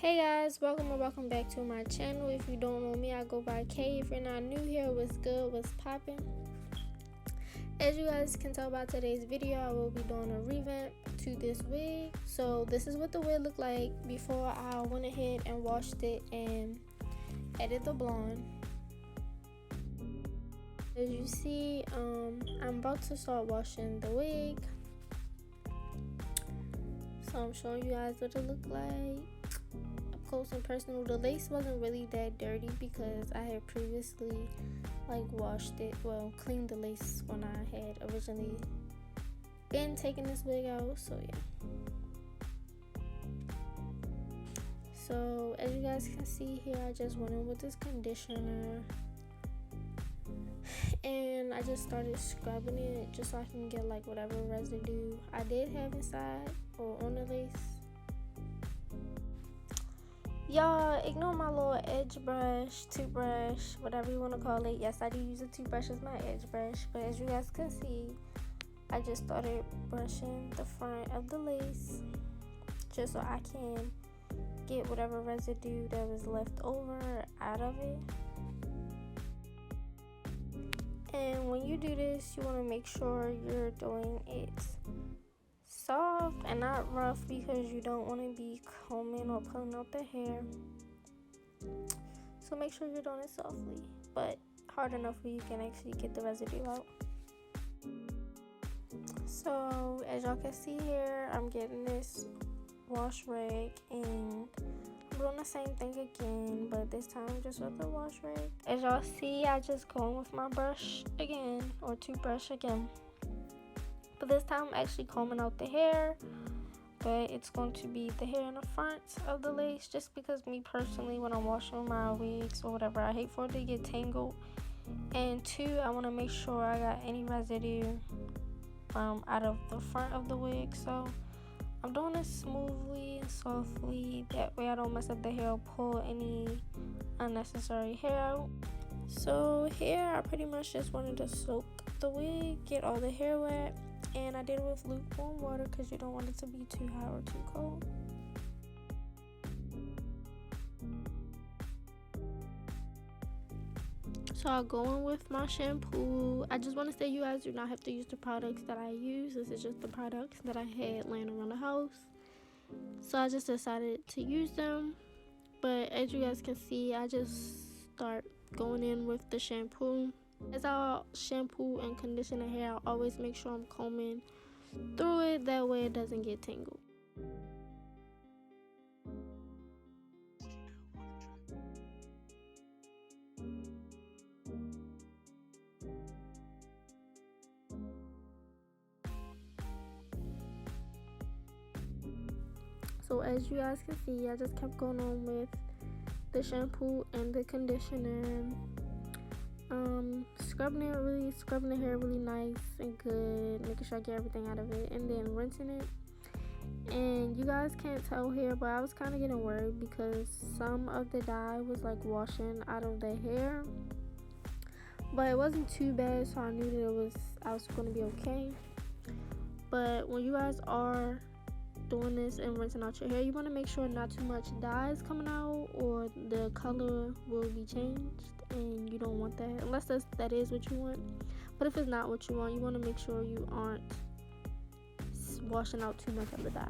Hey guys, welcome or welcome back to my channel. If you don't know me, I go by K. If you're not new here, what's good, what's poppin'? As you guys can tell by today's video, I will be doing a revamp to this wig. So this is what the wig looked like before I went ahead and washed it and added the blonde. As you see, I'm about to start washing the wig. So I'm showing you guys what it looked like up close and personal. The lace wasn't really that dirty because I had previously washed it, cleaned the lace when I had originally been taking this wig out. So yeah. So as you guys can see here, I just went in with this conditioner and I just started scrubbing it just so I can get whatever residue I did have inside or on the lace. Y'all ignore my little edge brush, toothbrush, whatever you want to call it. Yes, I do use a toothbrush as my edge brush, but as you guys can see, I just started brushing the front of the lace just so I can get whatever residue that was left over out of it. And when you do this, you want to make sure you're doing it soft and not rough because you don't want to be combing or pulling out the hair. So make sure you're doing it softly, but hard enough where you can actually get the residue out. So as y'all can see here, I'm getting this wash rag and I'm doing the same thing again, but this time just with the wash rag. As y'all see, I just go in with my brush again, or toothbrush again. But this time I'm actually combing out the hair, but it's going to be the hair in the front of the lace, just because me personally, when I'm washing my wigs or whatever, I hate for it to get tangled. And two, I want to make sure I got any residue out of the front of the wig. So I'm doing it smoothly and softly, that way I don't mess up the hair or pull any unnecessary hair out. So here I pretty much just wanted to soak the wig, get all the hair wet, and I did it with lukewarm water because you don't want it to be too hot or too cold. So I'll go in with my shampoo. I just want to say you guys do not have to use the products that I use. This is just the products that I had laying around the house. So I just decided to use them. But as you guys can see, I just start going in with the shampoo. As I shampoo and condition the hair, I always make sure I'm combing through it, that way it doesn't get tangled. So as you guys can see, I just kept going on with the shampoo and the conditioner, scrubbing the hair really nice and good, making sure I get everything out of it, and then rinsing it. And you guys can't tell here, but I was kind of getting worried because some of the dye was washing out of the hair, but it wasn't too bad, so I knew that I was going to be okay. But when you guys are doing this and rinsing out your hair, you want to make sure not too much dye is coming out or the color will be changed, and you don't want that unless that is what you want. But if it's not what you want, you want to make sure you aren't washing out too much of the dye.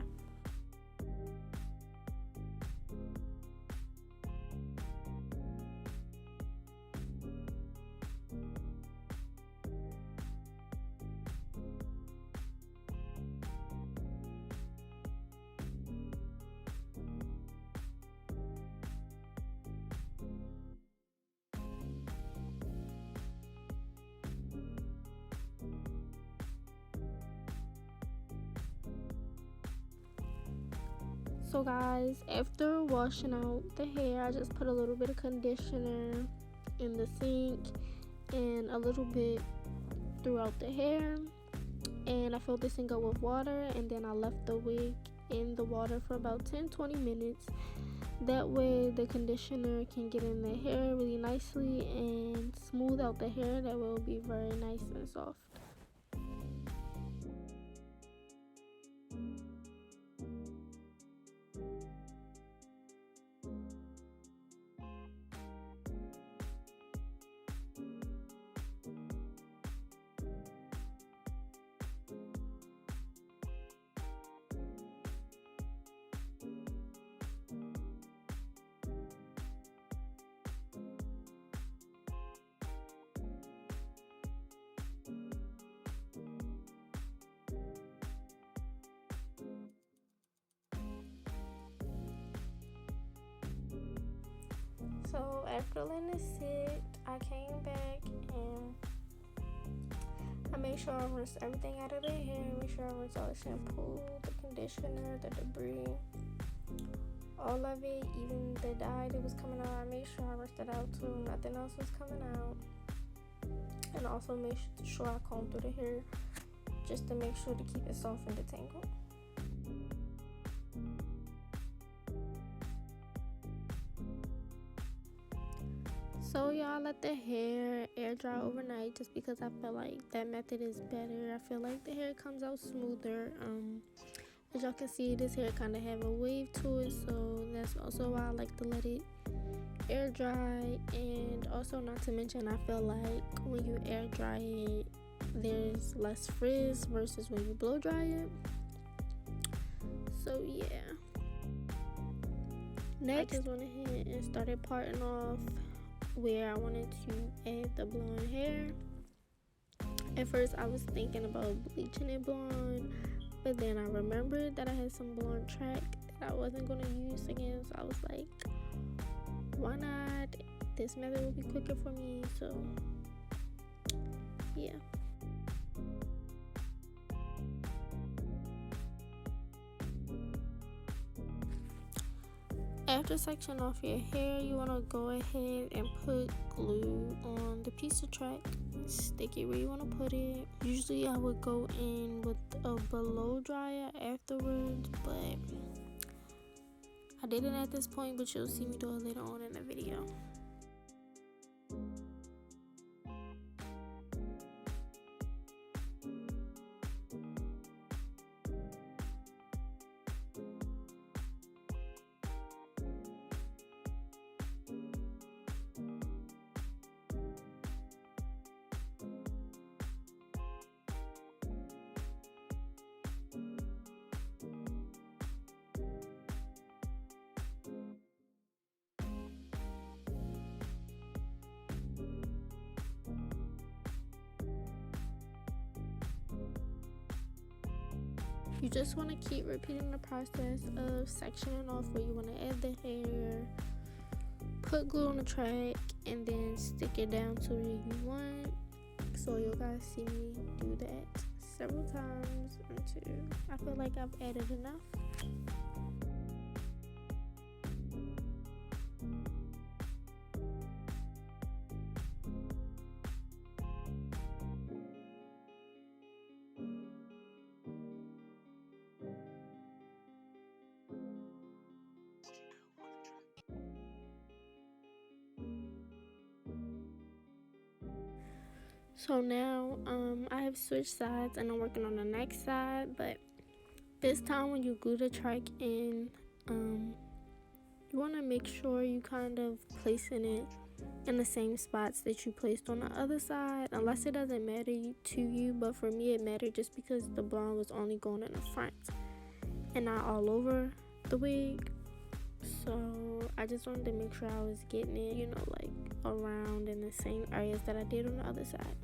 So guys, after washing out the hair, I just put a little bit of conditioner in the sink and a little bit throughout the hair, and I filled this thing up with water, and then I left the wig in the water for about 10-20 minutes. That way the conditioner can get in the hair really nicely and smooth out the hair. That will be very nice and soft. So after letting it sit, I came back and I made sure I rinsed everything out of the hair. Make sure I rinsed all the shampoo, the conditioner, the debris, all of it, even the dye that was coming out. I made sure I rinsed it out too. Nothing else was coming out. And also make sure I comb through the hair just to make sure to keep it soft and detangled. So y'all, let the hair air dry overnight just because I feel like that method is better. I feel like the hair comes out smoother. As y'all can see, this hair kind of have a wave to it, so that's also why I like to let it air dry. And also, not to mention, I feel like when you air dry it, there's less frizz versus when you blow dry it. So yeah, next I just went ahead and started parting off where I wanted to add the blonde hair. At first I was thinking about bleaching it blonde, but then I remembered that I had some blonde track that I wasn't going to use again, so I was like, why not? This method will be quicker for me. So yeah. After sectioning off your hair, you want to go ahead and put glue on the piece of track. Stick it where you want to put it. Usually I would go in with a blow dryer afterwards, but I didn't at this point, but you'll see me do it later on in the video. You just want to keep repeating the process of sectioning off where you want to add the hair, put glue on the track, and then stick it down to where you want. So you guys see me do that several times until I feel like I've added enough. So now I have switched sides and I'm working on the next side, but this time when you glue the track in, you want to make sure you kind of placing it in the same spots that you placed on the other side, unless it doesn't matter to you. But for me it mattered just because the blonde was only going in the front and not all over the wig. So I just wanted to make sure I was getting it, you know, like around in the same areas that I did on the other side.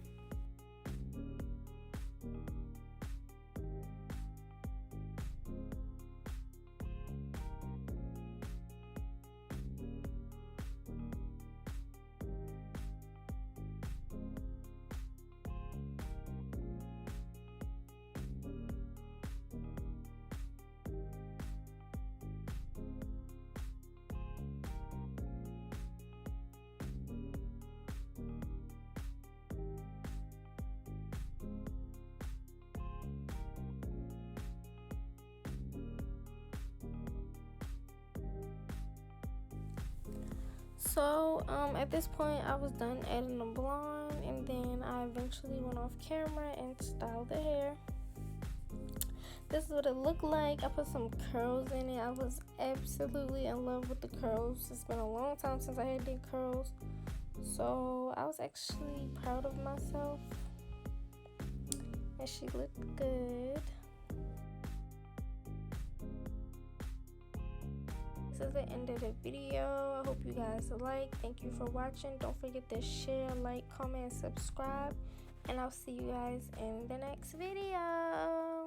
So at this point I was done adding the blonde, and then I eventually went off camera and styled the hair. This is what it looked like. I put some curls in it. I was absolutely in love with the curls. It's been a long time since I had did curls, so I was actually proud of myself, and she looked good. This is the end of the video. I hope you guys like. Thank you for watching. Don't forget to share, like, comment, and subscribe, and I'll see you guys in the next video.